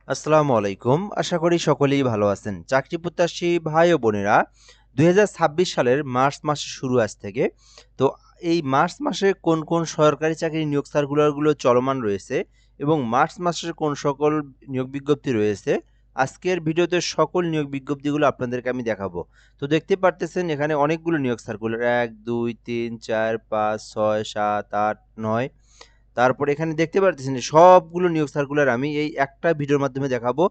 আসসালামু আলাইকুম। আশা করি সকলেই ভালো আছেন। চাকরি প্রত্যাশী ভাই ও বোনেরা ২০২৬ সালের মার্চ মাসের শুরু আজ থেকে। তো এই মার্চ মাসে কোন সরকারি চাকরির নিয়োগ সার্কুলারগুলো চলমান রয়েছে এবং মার্চ মাসের কোন সকল নিয়োগ বিজ্ঞপ্তি রয়েছে, আজকের ভিডিওতে সকল নিয়োগ বিজ্ঞপ্তিগুলো আপনাদেরকে আমি দেখাবো। তো দেখতে পারতেছেন এখানে অনেকগুলো নিয়োগ সার্কুলার ১, ২, ৩, ৪, ৫, ৬, ৭, ৮, ৯। তারপরে এখানে দেখতে পারতেছেন যে সবগুলো নিয়োগ সার্কুলার আমি এই একটা ভিডিওর মাধ্যমে দেখাবো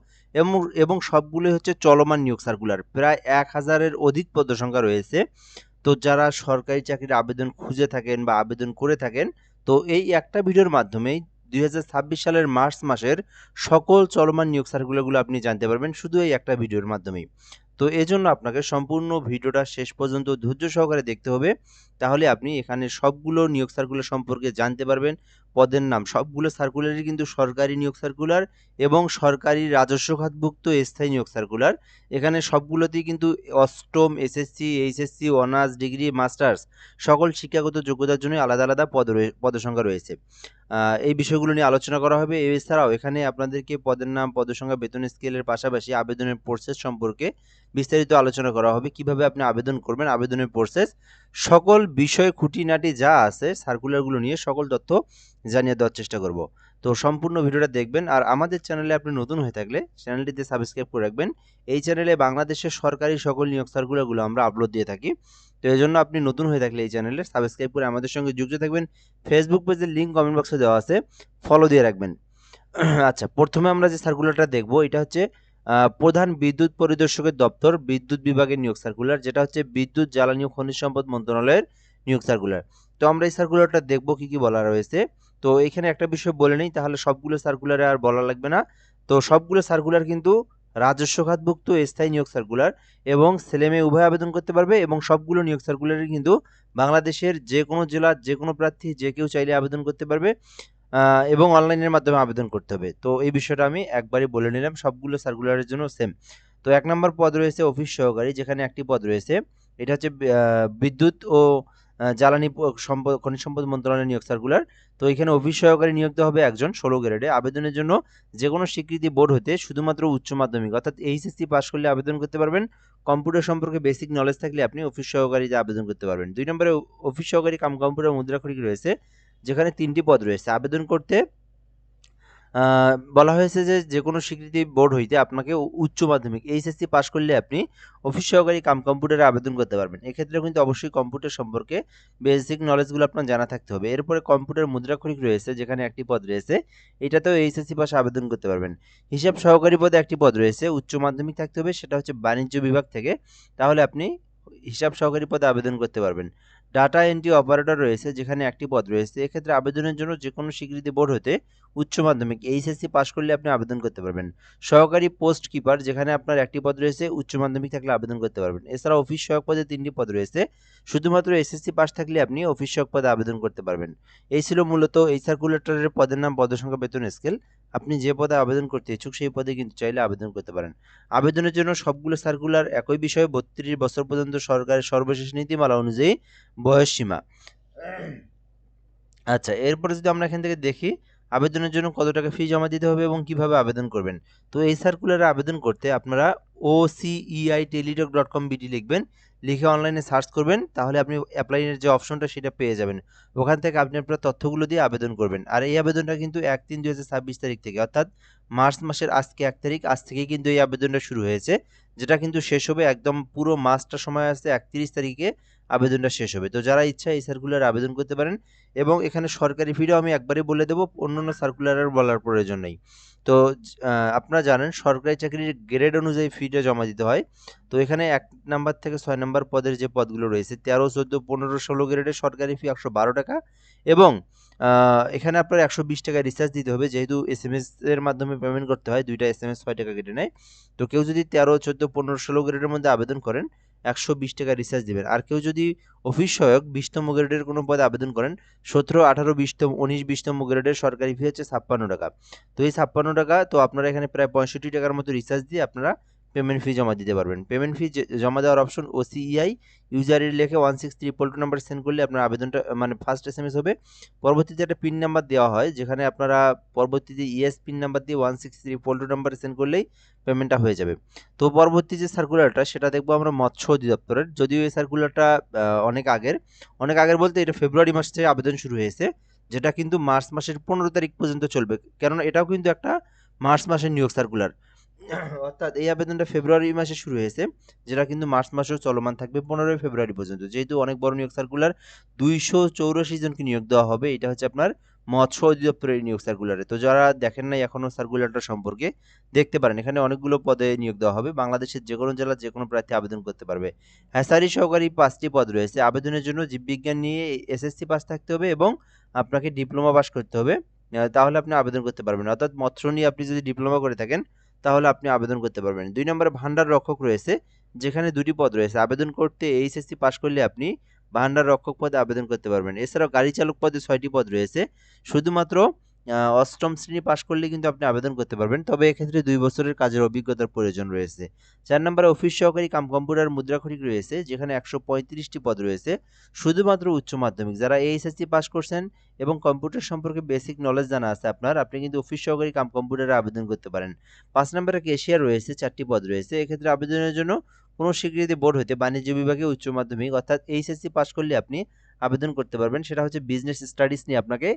এবং সবগুলোই হচ্ছে চলমান নিয়োগ সার্কুলার। প্রায় ১,০০০-এর অধিক পদ সংখ্যা রয়েছে। তো যারা সরকারি চাকরির আবেদন খুঁজে থাকেন বা আবেদন করে থাকেন, তো এই একটা ভিডিওর মাধ্যমেই ২০২৬ সালের মার্চ মাসের সকল চলমান নিয়োগ সার্কুলারগুলো আপনি জানতে পারবেন শুধু এই একটা ভিডিওর মাধ্যমেই। তো এজন্য আপনাকে সম্পূর্ণ ভিডিওটা শেষ পর্যন্ত ধৈর্য সহকারে দেখতে হবে। তাহলে আপনি এখানে সবগুলো নিয়োগ সার্কুলার সম্পর্কে জানতে পারবেন। পদের নাম সবগুলো সার্কুলারই কিন্তু সরকারি নিয়োগ সার্কুলার এবং সরকারি রাজস্ব খাতভুক্ত স্থায়ী নিয়োগ সার্কুলার। এখানে সবগুলোতেই কিন্তু অষ্টম, SSC, HSC, honours, degree, masters সকল শিক্ষাগত যোগ্যতার জন্য আলাদা আলাদা পদসংখ্যা রয়েছে। এই বিষয়গুলো নিয়ে আলোচনা করা হবে। এছাড়াও এখানে আপনাদেরকে পদের নাম, পদসংখ্যা, বেতন স্কেলের পাশাপাশি আবেদনের প্রসেস সম্পর্কে বিস্তারিত আলোচনা করা হবে। কিভাবে আপনি আবেদন করবেন, আবেদনের প্রসেস, সকল বিষয় খুঁটিনাটি যা আছে সার্কুলারগুলো নিয়ে সকল তথ্য জানিয়ে দেওয়ার চেষ্টা করব। তো সম্পূর্ণ ভিডিওটা দেখবেন। আর আমাদের চ্যানেলে আপনি নতুন হয়ে থাকলে চ্যানেলটিতে সাবস্ক্রাইব করে রাখবেন। এই চ্যানেলে বাংলাদেশের সরকারি সকল নিয়োগ সার্কুলারগুলো আমরা আপলোড দিয়ে থাকি। তো এজন্য আপনি নতুন হয়ে থাকলে এই চ্যানেলে সাবস্ক্রাইব করে আমাদের সঙ্গে যুক্ত থাকবেন। ফেসবুক পেজের লিঙ্ক কমেন্ট বক্সে দেওয়া আছে, ফলো দিয়ে রাখবেন। আচ্ছা, প্রথমে আমরা যে সার্কুলারটা দেখব এটা হচ্ছে প্রধান বিদ্যুৎ পরিদর্শকের দপ্তর বিদ্যুৎ বিভাগের নিয়োগ সার্কুলার, যেটা হচ্ছে বিদ্যুৎ, জ্বালানি ও খনিজ সম্পদ মন্ত্রণালয়ের নিয়োগ সার্কুলার। তো আমরা এই সার্কুলারটা দেখব কি কি বলা রয়েছে। তো এখানে একটা বিষয় বলে নেই, তাহলে সবগুলো সার্কুলারে আর বলা লাগবে না। তো সবগুলো সার্কুলার কিন্তু রাজস্ব খাতভুক্ত স্থায়ী নিয়োগ সার্কুলার এবং ছেলেমেয়ে উভয় আবেদন করতে পারবে এবং সবগুলো নিয়োগ সার্কুলারই কিন্তু বাংলাদেশের যে কোনো জেলার যে কোনো প্রার্থী যে কেউ চাইলে আবেদন করতে পারবে এবং অনলাইনের মাধ্যমে আবেদন করতে হবে। তো এই বিষয়টা আমি একবারই বলে নিলাম, সবগুলো সার্কুলারের জন্য সেম। তো ১ নম্বর পদ রয়েছে অফিস সহকারী, যেখানে একটি পদ রয়েছে। এটা হচ্ছে বিদ্যুৎ ও জ্বালানি খনিজ সম্পদ মন্ত্রণালয়ের নিয়োগ সার্কুলার। তো এখানে অফিস সহকারী নিয়োগ দেওয়া হবে একজন ১৬ গ্রেডে। আবেদনের জন্য যেকোনো স্বীকৃতি বোর্ড হতে শুধুমাত্র উচ্চ মাধ্যমিক অর্থাৎ এইচএসসি পাস করলে আবেদন করতে পারবেন। কম্পিউটার সম্পর্কে বেসিক নলেজ থাকলে আপনি অফিস সহকারীতে আবেদন করতে পারবেন। ২ নম্বরে অফিস সহকারী কাম কম্পিউটার মুদ্রাক্ষরিক রয়েছে, যেখানে ৩টি পদ রয়েছে। আবেদন করতে আ বলা হয়েছে যে, যেকোনো স্বীকৃতি বোর্ড হইতে আপনাকে উচ্চ মাধ্যমিক এইচএসসি পাস করলে আপনি অফিস সহকারী কাম কম্পিউটারে আবেদন করতে পারবেন। এক্ষেত্রেও কিন্তু অবশ্যই কম্পিউটার সম্পর্কে বেসিক নলেজগুলো আপনার জানা থাকতে হবে। এরপরে কম্পিউটার মুদ্রাক্ষরিক রয়েছে, যেখানে একটি পদ রয়েছে। এটাতেও এইচএসসি পাশে আবেদন করতে পারবেন। হিসাব সহকারী পদে একটি পদ রয়েছে, উচ্চ মাধ্যমিক থাকতে হবে, সেটা হচ্ছে বাণিজ্য বিভাগ থেকে। তাহলে আপনি হিসাব সহকারী পদে আবেদন করতে পারবেন। ডাটা এন্ট্রি অপারেটর রয়েছে, যেখানে একটি পদ রয়েছে। এক্ষেত্রে আবেদনের জন্য যেকোনো স্বীকৃতি বোর্ড হতে উচ্চ মাধ্যমিক এইচএসসি পাস করলে আপনি আবেদন করতে পারবেন। সহকারী পোস্ট কিপার, যেখানে আপনার একটি পদ রয়েছে, উচ্চ মাধ্যমিক থাকলে আবেদন করতে পারবেন। এছাড়া অফিস সহায়ক পদে ৩টি পদ রয়েছে, শুধুমাত্র এসএসসি পাস থাকলে আপনি অফিস সহায়ক পদে আবেদন করতে পারবেন। এই ছিল মূলত এই সার্কুলেটরের পদের নাম, পদসংখ্যা, বেতন স্কেল। আপনি যে পদে আবেদন করতে ইচ্ছুক সেই পদে কিন্তু চাইলে আবেদন করতে পারেন। আবেদনের জন্য সবগুলো সার্কুলার একই বিষয়ে ৩২ বছর পর্যন্ত সরকারের সর্বশেষ নীতিমালা অনুযায়ী বয়স সীমা। আচ্ছা, এরপরে যদি আমরা এখান থেকে দেখি আবেদনের জন্য কত টাকা ফি জমা দিতে হবে এবং কিভাবে আবেদন করবেন। তো এই সার্কুলারে আবেদন করতে আপনারা oceiTeletalk.com বিডি লিখবেন, লিখে অনলাইনে সার্চ করবেন, তাহলে আপনি অ্যাপ্লাইয়ের যে অপশনটা সেটা পেয়ে যাবেন। ওখান থেকে আপনি আপনার তথ্যগুলো দিয়ে আবেদন করবেন। আর এই আবেদনটা কিন্তু ১-৩-২০২৬ তারিখ থেকে, অর্থাৎ মার্চ মাসের আজকে ১ তারিখ, আজ থেকেই কিন্তু এই আবেদনটা শুরু হয়েছে, যেটা কিন্তু শেষ হবে একদম পুরো মাসটা সময় আছে, ৩১ তারিখে আবেদনটা শেষ হবে। তো যারা ইচ্ছা এই সার্কুলারে আবেদন করতে পারেন এবং এখানে সরকারি ফিটাও আমি একবারই বলে দেব, অন্যান্য সার্কুলারের বলার প্রয়োজন নেই। তো আপনারা জানেন সরকারি চাকরির গ্রেড অনুযায়ী ফিটা জমা দিতে হয়। তো এখানে ১ নাম্বার থেকে ৬ নাম্বার পদের যে পদগুলো রয়েছে ১৩, ১৪, ১৫, ১৬ গ্রেডের সরকারি ফি ১১২ টাকা এবং এখানে আপনার ১২০ টাকা রিচার্জ দিতে হবে, যেহেতু এসএমএস এর মাধ্যমে পেমেন্ট করতে হয়, ২টা এসএমএস ৬ টাকা কেটে নেয়। তো কেউ যদি ১৩, ১৪, ১৫, ১৬ গ্রেডের মধ্যে আবেদন করেন ১২০ টাকা রিচার্জ দিবেন। আর কেউ যদি অফিস সহায়ক ২০তম গ্রেডের কোনো পদে আবেদন করেন ১৭, ১৮, ২০তম, ১৯, ২০তম গ্রেডের সরকারি ফি হচ্ছে ৫৬ টাকা। তো এই ৫৬ টাকা, তো আপনারা এখানে প্রায় ৬৫ টাকার মতো রিচার্জ দিয়ে আপনারা পেমেন্ট ফি জমা দিতে পারবেন। পেমেন্ট ফি জমা দেওয়ার অপশন OCEI ইউজার আইডি লিখে 163 নাম্বার সেন্ড করলে আপনার আবেদনটা মানে ফার্স্ট SMS হবে। পরবর্তীতে একটা পিন নাম্বার দেওয়া হয়, যেখানে আপনারা পরবর্তীতে ইএস পিন নাম্বার দিয়ে 163 নাম্বারে সেন্ড করলেই পেমেন্টটা হয়ে যাবে। তো পরবর্তী যে সার্কুলারটা সেটা দেখবো আমরা মৎস্য অধিদপ্তরের। যদিও এই সার্কুলারটা অনেক আগের বলতে এটা ফেব্রুয়ারি মাস থেকে আবেদন শুরু হয়েছে, যেটা কিন্তু মার্চ মাসের 15 তারিখ পর্যন্ত চলবে, কেননা এটাও কিন্তু একটা মার্চ মাসের নিয়োগ সার্কুলার। অর্থাৎ এই আবেদনটা ফেব্রুয়ারি মাসে শুরু হয়েছে, যেটা কিন্তু মার্চ মাসেও চলমান থাকবে 15 ফেব্রুয়ারি পর্যন্ত। যেহেতু অনেক বড় নিয়োগ সার্কুলার, 284 জনকে নিয়োগ দেওয়া হবে। এটা হচ্ছে আপনার মৎস্য অধিদপ্তরের নিয়োগ সার্কুলারে। তো যারা দেখেন নাই এখনো সার্কুলারটা সম্পর্কে, দেখতে পারেন। এখানে অনেকগুলো পদে নিয়োগ দেওয়া হবে। বাংলাদেশের যে কোনো জেলার যে কোনো প্রার্থী আবেদন করতে পারবে। হ্যাচারি সহকারী 5টি পদ রয়েছে। আবেদনের জন্য জীববিজ্ঞান নিয়ে SSC পাস থাকতে হবে এবং আপনাকে ডিপ্লোমা পাস করতে হবে, তাহলে আপনি আবেদন করতে পারবেন। অর্থাৎ মৎস্য নিয়ে আপনি যদি ডিপ্লোমা করে থাকেন তাহলে আপনি আবেদন করতে পারবেন। 2 নম্বরে ভান্ডার রক্ষক রয়েছে, যেখানে 2টি পদ রয়েছে। আবেদন করতে HSC পাস করলে আপনি ভান্ডার রক্ষক পদে আবেদন করতে পারবেন। এছাড়াও গাড়ি চালক পদে 6টি পদ রয়েছে। শুধুমাত্র 8ম শ্রেণী পাস করলে কিন্তু আপনি আবেদন করতে পারবেন, তবে এক্ষেত্রে 2 বছরের কাজের অভিজ্ঞতার প্রয়োজন রয়েছে। 4 নম্বরে অফিস সহকারী কাম কম্পিউটার মুদ্রাক্ষরিক রয়েছে, যেখানে 135টি পদ রয়েছে। শুধুমাত্র উচ্চ মাধ্যমিক যারা HSC পাস করছেন এবং কম্পিউটার সম্পর্কে বেসিক নলেজ জানা আছে আপনার, আপনি কিন্তু অফিস সহকারী কাম কম্পিউটারে আবেদন করতে পারেন। 5 নম্বরে ক্যাশিয়ার রয়েছে, 4টি পদ রয়েছে। এক্ষেত্রে আবেদনের জন্য কোনো স্বীকৃতি বোর্ড হতে বাণিজ্য বিভাগে উচ্চ মাধ্যমিক অর্থাৎ HSC পাস করলে আপনি আবেদন করতে পারবেন। সেটা হচ্ছে বিজনেস স্টাডিজ নিয়ে আপনাকে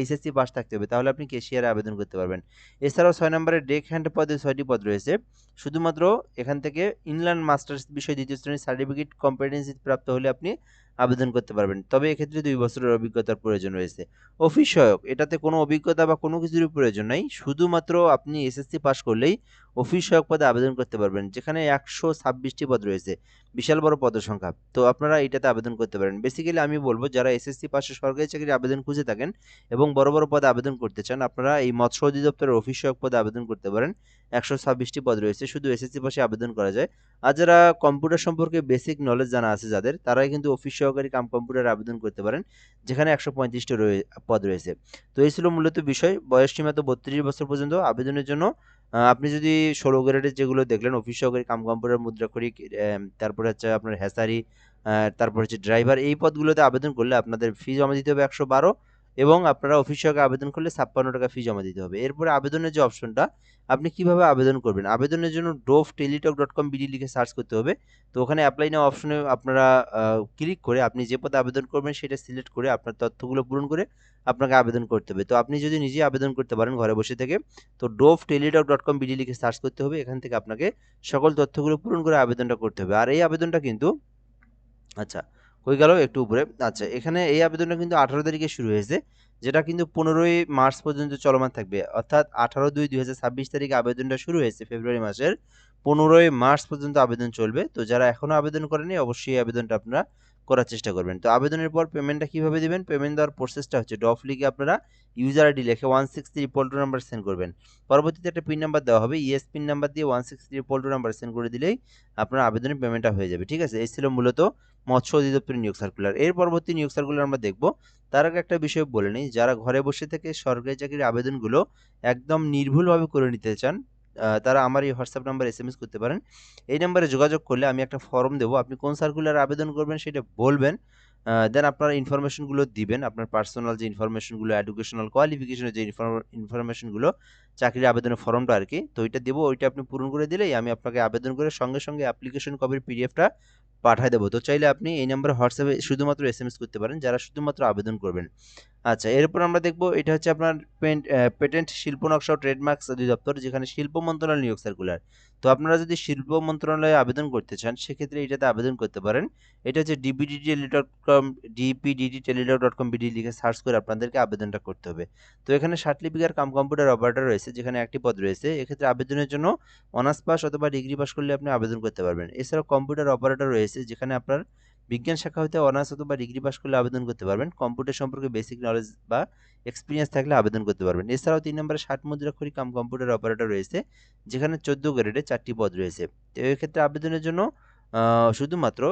HSC পাস থাকতে হবে, তাহলে আপনি ক্যাশিয়ারে আবেদন করতে পারবেন। এছাড়াও 6 নম্বরে ডেক হ্যান্ড পদে 6টি পদ রয়েছে। শুধুমাত্র এখান থেকে ইনল্যান্ড মাস্টার্স বিষয় 2য় শ্রেণীর সার্টিফিকেট কম্পিটেন্সি প্রাপ্ত হলে আপনি আবেদন করতে পারবেন, তবে এক্ষেত্রে 2 বছরের অভিজ্ঞতার প্রয়োজন রয়েছে। অফিস সহায়ক, এটাতে কোনো অভিজ্ঞতা বা কোনো কিছুরই প্রয়োজন নাই, শুধুমাত্র আপনি SSC পাস করলেই অফিস সহায়ক পদে আবেদন করতে পারবেন, যেখানে 126টি পদ রয়েছে, বিশাল বড় পদের সংখ্যা। তো আপনারা এটাতে আবেদন করতে পারেন। বেসিক্যালি আমি বলবো যারা SSC পাশে সরকারি চাকরির আবেদন খুঁজে থাকেন এবং বড় বড় পদে আবেদন করতে চান, আপনারা এই মৎস্য অধিদপ্তরের অফিস সহায়ক পদে আবেদন করতে পারেন। 126টি পদ রয়েছে, শুধু SSC পাশে আবেদন করা যায়। আর যারা কম্পিউটার সম্পর্কে বেসিক নলেজ জানা আছে যাদের, তারাই কিন্তু অফিস সহকারী কাম কম্পিউটারে আবেদন করতে পারেন, যেখানে 135টি পদ রয়েছে। তো এই ছিল মূলত বিষয়। বয়স সীমা তো 32 বছর পর্যন্ত। আবেদনের জন্য আপনি যদি 16 গ্রেডের যেগুলো দেখলেন, অফিস সহকারী কাম কম্পিউটার মুদ্রাক্ষরিক, তারপরে হচ্ছে আপনার হ্যাচারি, তারপর হচ্ছে ড্রাইভার, এই পদগুলোতে আবেদন করলে আপনাদের ফি জমা দিতে হবে 112, এবং আপনারা অফিস সহকারে আবেদন করলে 56 টাকা ফি জমা দিতে হবে। এরপরে আবেদনের যে অপশনটা, আপনি কিভাবে আবেদন করবেন? আবেদনের জন্য dov.teletalk.com.bd লিখে সার্চ করতে হবে। তো ওখানে অ্যাপ্লাই নাও অপশনে আপনারা ক্লিক করে আপনি যে পদে আবেদন করবেন সেটা সিলেক্ট করে আপনার তথ্যগুলো পূরণ করে আপনাকে আবেদন করতে হবে। তো আপনি যদি নিজেই আবেদন করতে পারেন ঘরে বসে থেকে, তো dov.teletalk.com.bd লিখে সার্চ করতে হবে। এখান থেকে আপনাকে সকল তথ্যগুলো পূরণ করে আবেদনটা করতে হবে। আর এই আবেদনটা কিন্তু, আচ্ছা হয়ে গেল একটু উপরে। আচ্ছা, এখানে এই আবেদনটা কিন্তু 18 তারিখে শুরু হয়েছে, যেটা কিন্তু 15ই মার্চ পর্যন্ত চলমান থাকবে। অর্থাৎ 18/2/2026 তারিখে আবেদনটা শুরু হয়েছে, ফেব্রুয়ারি মাসের 15ই মার্চ পর্যন্ত আবেদন চলবে। তো যারা এখনো আবেদন করেনি অবশ্যই এই আবেদনটা আপনারা করার চেষ্টা করবেন। তো আবেদনের পর পেমেন্টটা কিভাবে দিবেন? পেমেন্ট দেওয়ার প্রসেসটা হচ্ছে ডফ লিখে আপনারা ইউজার আইডি লিখে 163 নাম্বার সেন্ড করবেন। পরবর্তীতে একটা পিন নাম্বার দেওয়া হবে, ইএস পিন নাম্বার দিয়ে 163 নাম্বার সেন্ড করে দিলেই আপনার আবেদনের পেমেন্টটা হয়ে যাবে। ঠিক আছে, এই ছিল মূলত মৎস্য অধিদপ্তরের নিয়োগ সার্কুলার। এর পরবর্তী নিয়োগ সার্কুলার আমরা দেখব। তার আগে একটা বিষয় বলে নিই, যারা ঘরে বসে থেকে সরকারি চাকরির আবেদনগুলো একদম নির্ভুলভাবে করে নিতে চান, তারা আমার এই হোয়াটসঅ্যাপ নাম্বারে SMS করতে পারেন। এই নাম্বারে যোগাযোগ করলে আমি একটা ফর্ম দেবো, আপনি কোন সার্কুলার আবেদন করবেন সেটা বলবেন, দেন আপনার ইনফরমেশনগুলো দিবেন, আপনার পার্সোনাল যে ইনফরমেশনগুলো, এডুকেশনাল কোয়ালিফিকেশনের যে ইনফরমেশনগুলো, চাকরির আবেদনের ফর্মটা আর কি, তো ওইটা দেবো। ওইটা আপনি পূরণ করে দিলেই আমি আপনাকে আবেদন করে সঙ্গে সঙ্গে অ্যাপ্লিকেশন কপির পিডিএফটা পাঠায় দেবো। তো চাইলে আপনি এই নাম্বারে হোয়াটসঅ্যাপে শুধুমাত্র SMS করতে পারেন, যারা শুধুমাত্র আবেদন করবেন। আচ্ছা, এরপর আমরা দেখব, এটা হচ্ছে আপনার পেটেন্ট, শিল্প নকশা ও ট্রেডমার্কস অধিদপ্তর, যেখানে শিল্প মন্ত্রণালয় নিয়োগ সার্কুলার। তো আপনারা যদি শিল্প মন্ত্রণালয়ে আবেদন করতে চান সেক্ষেত্রে এটাতে আবেদন করতে পারেন। এটা হচ্ছে dpddtele.com লিখে সার্চ করে আপনাদেরকে আবেদনটা করতে হবে। তো এখানে 60 লিপিকার কাম কম্পিউটার অপারেটর রয়েছে, যেখানে একটি পদ রয়েছে। এক্ষেত্রে আবেদনের জন্য অনার্স পাস অথবা ডিগ্রি পাস করলে আপনি আবেদন করতে পারবেন। এছাড়াও কম্পিউটার অপারেটর রয়েছে, যেখানে আপনার বিজ্ঞান শাখা হতে অনার্স অথবা ডিগ্রি পাস করলে আবেদন করতে পারবেন। কম্পিউটার সম্পর্কে বেসিক নলেজ বা এক্সপিরিয়েন্স থাকলে আবেদন করতে পারবেন। এছাড়াও 3 নম্বরে 60 মুদ্রাক্ষরিক কাম কম্পিউটার অপারেটর রয়েছে, যেখানে 14 গ্রেডে 4টি পদ রয়েছে। তো এক্ষেত্রে আবেদনের জন্য শুধুমাত্র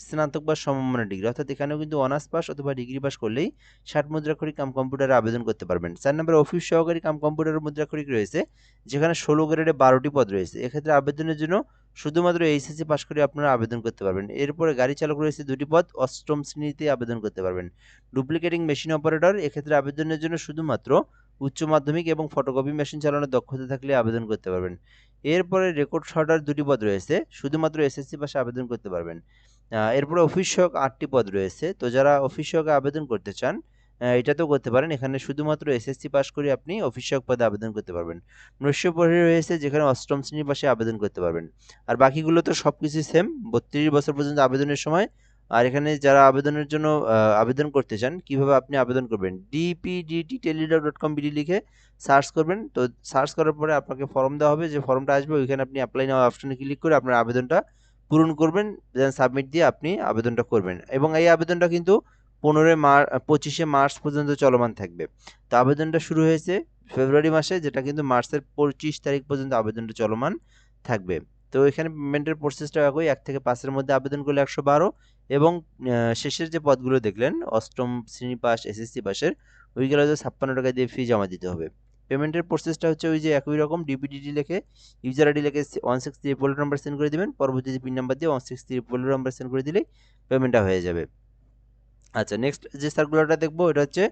স্নাতক বা সমমানের ডিগ্রি, অর্থাৎ এখানেও কিন্তু অনার্স পাস অথবা ডিগ্রি পাস করলেই 60 মুদ্রাক্ষরিক কাম কম্পিউটারে আবেদন করতে পারবেন। 4 নম্বরে অফিস সহকারী কাম কম্পিউটার মুদ্রাক্ষরিক রয়েছে, যেখানে 16 গ্রেডে 12টি পদ রয়েছে। এক্ষেত্রে আবেদনের জন্য শুধুমাত্র এইচএসসি পাস করে আপনারা আবেদন করতে পারবেন। এরপরে গাড়ি চালক রয়েছে 2টি পদ, 8ম শ্রেণীতে আবেদন করতে পারবেন। ডুপ্লিকেটিং মেশিন অপারেটর, এক্ষেত্রে আবেদনের জন্য শুধুমাত্র উচ্চ মাধ্যমিক এবং ফটোকপি মেশিন চালানোর দক্ষতা থাকলে আবেদন করতে পারবেন। এরপরে রেকর্ড শর্টার 2টি পদ রয়েছে, শুধুমাত্র এসএসসি পাশে আবেদন করতে পারবেন। এরপরে অফিস সহায়ক 8টি পদ রয়েছে, তো যারা অফিস সহায়কে আবেদন করতে চান এটাতেও করতে পারেন। এখানে শুধুমাত্র এসএসসি পাস করে আপনি অফিস সহায়ক পদে আবেদন করতে পারবেন। নৈশ-প্রহরী রয়েছে, যেখানে 8ম শ্রেণীর পাশে আবেদন করতে পারবেন। আর বাকিগুলো তো সবকিছুই সেম, 32 বছর পর্যন্ত আবেদনের সময়। আর এখানে যারা আবেদনের জন্য আবেদন করতে চান, কিভাবে আপনি আবেদন করবেন, dpdtteledog.com.bd লিখে সার্চ করবেন। তো সার্চ করার পরে আপনাকে ফর্ম দেওয়া হবে, যে ফর্মটা আসবে ওইখানে আপনি অ্যাপ্লাই নাও অপশনে ক্লিক করে আপনার আবেদনটা পূরণ করবেন, দেন সাবমিট দিয়ে আপনি আবেদনটা করবেন। এবং এই আবেদনটা কিন্তু 25শে মার্চ পর্যন্ত চলমান থাকবে। তো আবেদনটা শুরু হয়েছে ফেব্রুয়ারি মাসে, যেটা কিন্তু মার্চের 25 তারিখ পর্যন্ত আবেদনটা চলমান থাকবে। তো এখানে পেমেন্টের প্রসেসটা একই, 1 থেকে 5 এর মধ্যে আবেদন করলে 112, এবং শেষের যে পদগুলো দেখলেন 8ম শ্রেণী পাস এসএসসি পাসের, ওইগুলো 56 টাকা দিয়ে ফি জমা দিতে হবে। পেমেন্টের প্রসেসটা হচ্ছে ওই যে একই রকম, ডিপিডিটি লিখে ইউজার আইডি লিখে 163 নাম্বার সেন্ড করে দিবেন, পরবর্তীতে পিন নাম্বার দিয়ে 163 নাম্বার সেন্ড করে দিলেই পেমেন্টটা হয়ে যাবে। আচ্ছা, নেক্সট যে সার্কুলারটা দেখবো এটা হচ্ছে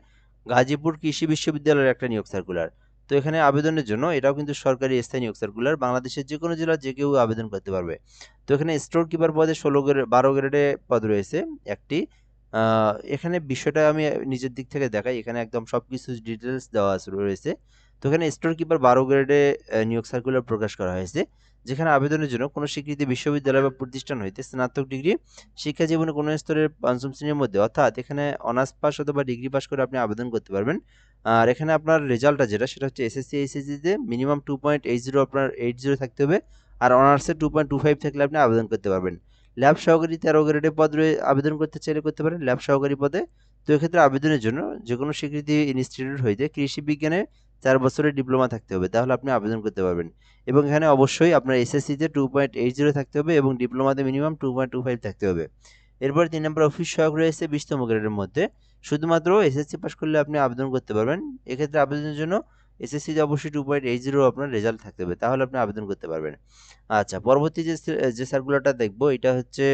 গাজীপুর কৃষি বিশ্ববিদ্যালয়ের একটা নিয়োগ সার্কুলার। তো এখানে আবেদনের জন্য, এটাও কিন্তু সরকারি স্থায়ী নিয়োগ সার্কুলার, বাংলাদেশের যে কোনো জেলার যে কেউ আবেদন করতে পারবে। তো এখানে স্টোর কিপার পদে 12 গ্রেডে পদ রয়েছে একটি। এখানে বিষয়টা আমি নিজের দিক থেকে দেখাই, এখানে একদম সব কিছু ডিটেলস দেওয়া রয়েছে। তো এখানে স্টোর কিপার 12 গ্রেডে নিয়োগ সার্কুলার প্রকাশ করা হয়েছে, যেখানে আবেদনের জন্য কোনো স্বীকৃতি বিশ্ববিদ্যালয় বা প্রতিষ্ঠান হইতে স্নাতক ডিগ্রি, শিক্ষা জীবনে কোনো স্তরের 5ম শ্রেণীর মধ্যে, অর্থাৎ এখানে অনার্স পাস অথবা ডিগ্রি পাস করে আপনি আবেদন করতে পারবেন। আর এখানে আপনার রেজাল্টটা যেটা, সেটা হচ্ছে এসএসসি এইচএসসিতে মিনিমাম 2.80 আপনার 80 থাকতে হবে, আর অনার্সে 2.25 থাকলে আপনি আবেদন করতে পারবেন। ল্যাব সহকারী 13 গ্রেডের পদ আবেদন করতে চাইলে করতে পারেন ল্যাব সহকারী পদে। তো এক্ষেত্রে আবেদনের জন্য যে কোনো স্বীকৃতি ইনস্টিটিউট হইতে কৃষি বিজ্ঞানে 4 বছরের ডিপ্লোমা থাকতে হবে, তাহলে আপনি আবেদন করতে পারবেন। এবং এখানে অবশ্যই আপনার এসএসসিতে 2.80 থাকতে হবে এবং ডিপ্লোমাতে মিনিমাম 2.25 থাকতে হবে। এরপর 3 নম্বর অফিস সহায়ক রয়েছে 20তম গ্রেডের মধ্যে, শুধুমাত্র এসএসসি পাস করলে আপনি আবেদন করতে পারবেন। এক্ষেত্রে আবেদনের জন্য এসএসসিতে অবশ্যই 2.80 আপনার রেজাল্ট থাকতে হবে, তাহলে আপনি আবেদন করতে পারবেন। আচ্ছা, পরবর্তী যে সার্কুলারটা দেখবো এটা হচ্ছে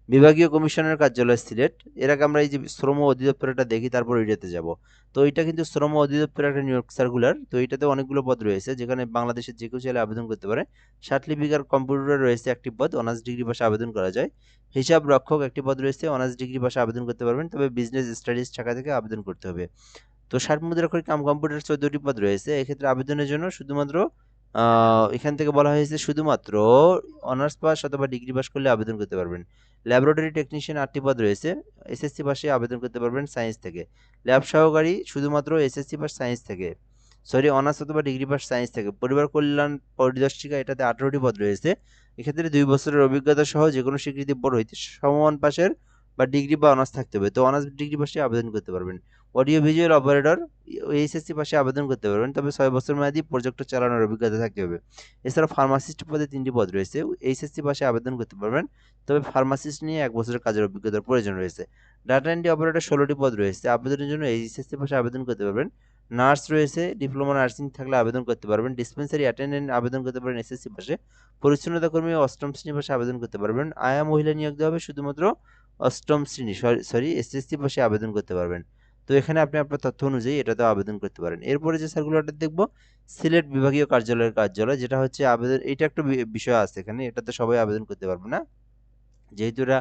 বিভাগীয় কমিশনার কার্যালয় সিলেট। এর আগে আমরা এই যে শ্রম অধিদপ্তরটা দেখি, তারপর ওইটাতে যাব। তো এটা কিন্তু শ্রম অধিদপ্তরের একটা নিয়োগ সার্কুলার। তো এটাতে অনেকগুলো পদ রয়েছে, যেখানে বাংলাদেশের যে কেউ চাইলে আবেদন করতে পারে। সার্টিফিকেট কম্পিউটার রয়েছে একটি পদ, অনার্স ডিগ্রি পাশে আবেদন করা যায়। হিসাব রক্ষক একটি পদ রয়েছে, অনার্স ডিগ্রি পাশে আবেদন করতে পারবেন, তবে বিজনেস স্টাডিজ শাখা থেকে আবেদন করতে হবে। তো 60 মুদ্রাক্ষরিক কাম কম্পিউটার 14টি পদ রয়েছে। এক্ষেত্রে আবেদনের জন্য শুধুমাত্র এখান থেকে বলা হয়েছে শুধুমাত্র অনার্স পাস অথবা ডিগ্রি পাস করলে আবেদন করতে পারবেন। ল্যাবরেটরি টেকনিশিয়ান 8টি পদ রয়েছে, এসএসসি পাশে আবেদন করতে পারবেন সায়েন্স থেকে। ল্যাব সহকারী শুধুমাত্র এসএসসি পাস সায়েন্স থেকে, সরি অনার্স অথবা ডিগ্রি পাস সায়েন্স থেকে। পরিবার কল্যাণ পরিদর্শিকা, এটাতে 18টি পদ রয়েছে। এক্ষেত্রে 2 বছরের অভিজ্ঞতা সহ যে কোনো স্বীকৃতি বোর্ড হইতে সমমান পাশের বা ডিগ্রি বা অনার্স থাকতে হবে, তো অনার্স ডিগ্রি পাশে আবেদন করতে পারবেন। অডিও ভিজুয়াল অপারেটর এইচএসসি পাশে আবেদন করতে পারবেন, তবে 6 বছর মেয়াদী প্রজেক্টর চালানোর অভিজ্ঞতা থাকতে হবে। এছাড়া ফার্মাসিস্ট পদে 3টি পদ রয়েছে, এইচএসসি পাশে আবেদন করতে পারবেন, তবে ফার্মাসিস্ট নিয়ে 1 বছরের কাজের অভিজ্ঞতার প্রয়োজন রয়েছে। ডাটা এন্ট্রি অপারেটর 16টি পদ রয়েছে, আবেদনের জন্য এইচএসসি পাশে আবেদন করতে পারবেন। নার্স রয়েছে, ডিপ্লোমা নার্সিং থাকলে আবেদন করতে পারবেন। ডিসপেন্সারি অ্যাটেন্ডেন্ট আবেদন করতে পারেন এসএসসি পাশে। পরিচ্ছন্নতা কর্মী 8ম শ্রেণী পাশে আবেদন করতে পারবেন। আয়া মহিলা নিয়োগ দেওয়া হবে, শুধুমাত্র 8ম শ্রেণী সরি এসএসসি পাশে আবেদন করতে পারবেন। তো এখানে আপনি আপনার তথ্য অনুযায়ী এটাতে আবেদন করতে পারেন। এরপরে যে সার্কুলারটা দেখব, সিলেট বিভাগীয় কার্যালয়, যেটা হচ্ছে আবেদন, এটা একটা বিষয় আছে এখানে, এটাতে সবাই আবেদন করতে পারবে না, যেহেতু এটা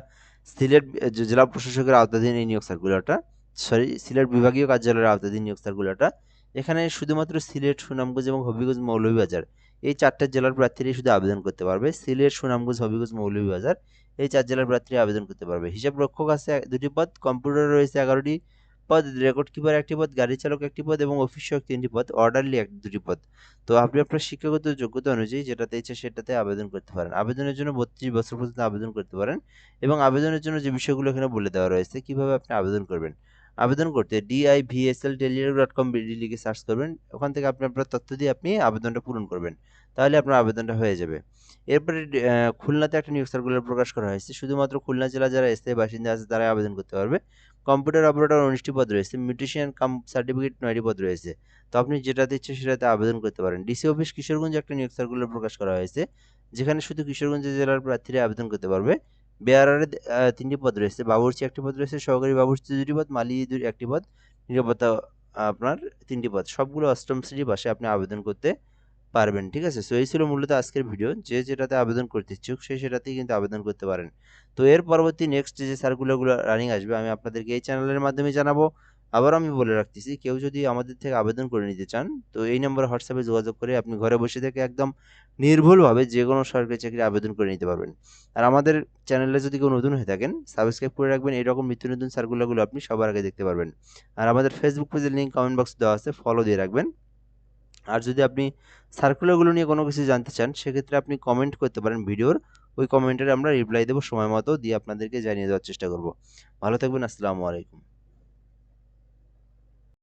সিলেট জেলা প্রশাসকের আওতাধীন এই নিয়োগ সার্কুলারটা, সরি সিলেট বিভাগীয় কার্যালয়ের আওতাধীন নিয়োগ সার্কুলারটা। এখানে শুধুমাত্র সিলেট, সুনামগঞ্জ এবং হবিগঞ্জ মৌলভীবাজার এই 4টা জেলার প্রার্থীরাই শুধু আবেদন করতে পারবে। সিলেট, সুনামগঞ্জ, হবিগঞ্জ, মৌলভীবাজার এই 4 জেলার প্রার্থীরা আবেদন করতে পারবে। হিসাব রক্ষক আছে 2টি পদ, কম্পিউটার রয়েছে 11টি পদ, রেকর্ড কিপার 1টি পদ, গাড়ি চালক 1টি পদ এবং অফিস সহায়ক 3টি পদ, অর্ডারলি 2টি পদ। তো আপনি আপনার শিক্ষাগত যোগ্যতা অনুযায়ী যেটাতে ইচ্ছে সেটাতে আবেদন করতে পারেন। আবেদনের জন্য 32 বছর পর্যন্ত আবেদন করতে পারেন, এবং আবেদনের জন্য যে বিষয়গুলো এখানে বলে দেওয়া রয়েছে কিভাবে আপনি আবেদন করবেন। আবেদন করতে divsl.telegram.com লিখে সার্চ করবেন, ওখান থেকে আপনি আপনার তথ্য দিয়ে আপনি আবেদনটা পূরণ করবেন। তাহলে আপনার আবেদনটা হয়ে যাবে। এরপরে খুলনাতে একটা নিয়োগ সার্কুলার প্রকাশ করা হয়েছে। শুধুমাত্র খুলনা জেলা যারা স্থায়ী বাসিন্দা আছে তারাই আবেদন করতে পারবে। কম্পিউটার অপারেটর 19টি পদ রয়েছে। মিউটেশিয়ান কাম সার্টিফিকেট 9টি পদ রয়েছে। তো আপনি যেটাতে ইচ্ছে সেটাতে আবেদন করতে পারেন। ডিসি অফিস কিশোরগঞ্জে একটা নিয়োগ সার্কুলার প্রকাশ করা হয়েছে, যেখানে শুধু কিশোরগঞ্জ জেলার প্রার্থীরা আবেদন করতে পারবে। বেয়ারারে 3টি পদ রয়েছে, বাবুর্চি 1টি পদ রয়েছে, সহকারী বাবুর্চি 2টি পদ, মালি 1টি পদ, নিরাপত্তা আপনার 3টি পদ। সবগুলো 8ম শ্রেণী পাশে আপনি আবেদন করতে পারবেন। ঠিক আছে? সো এই ছিল মূলত আজকের ভিডিও। যে যেটাতে আবেদন করতে ইচ্ছুক সে সেটাতেই কিন্তু আবেদন করতে পারেন। তো এর পরবর্তী নেক্সট যে সার্কুলারগুলো রানিং আসবে আমি আপনাদেরকে এই চ্যানেলের মাধ্যমে জানাবো। আবারও আমি বলে রাখতেছি, কেউ যদি আমাদের থেকে আবেদন করে নিতে চান তো এই নম্বরে হোয়াটসঅ্যাপে যোগাযোগ করে আপনি ঘরে বসে থেকে একদম নির্ভুলভাবে যেকোনো সরকারি চাকরির আবেদন করে নিতে পারবেন। আর আমাদের চ্যানেলে যদি কেউ নতুন হয়ে থাকেন সাবস্ক্রাইব করে রাখবেন, এরকম নিত্য নতুন সার্কুলারগুলো আপনি সবার আগে দেখতে পারবেন। আর আমাদের ফেসবুক পেজের লিঙ্ক কমেন্ট বক্সে দেওয়া আছে, ফলো দিয়ে রাখবেন। আর যদি আপনি সার্কুলারগুলো নিয়ে কোনো কিছু জানতে চান সেক্ষেত্রে আপনি কমেন্ট করতে পারেন ভিডিওর, ওই কমেন্টের আমরা রিপ্লাই দেবো সময় মতো, দিয়ে আপনাদেরকে জানিয়ে দেওয়ার চেষ্টা করব। ভালো থাকবেন, আসসালামু আলাইকুম।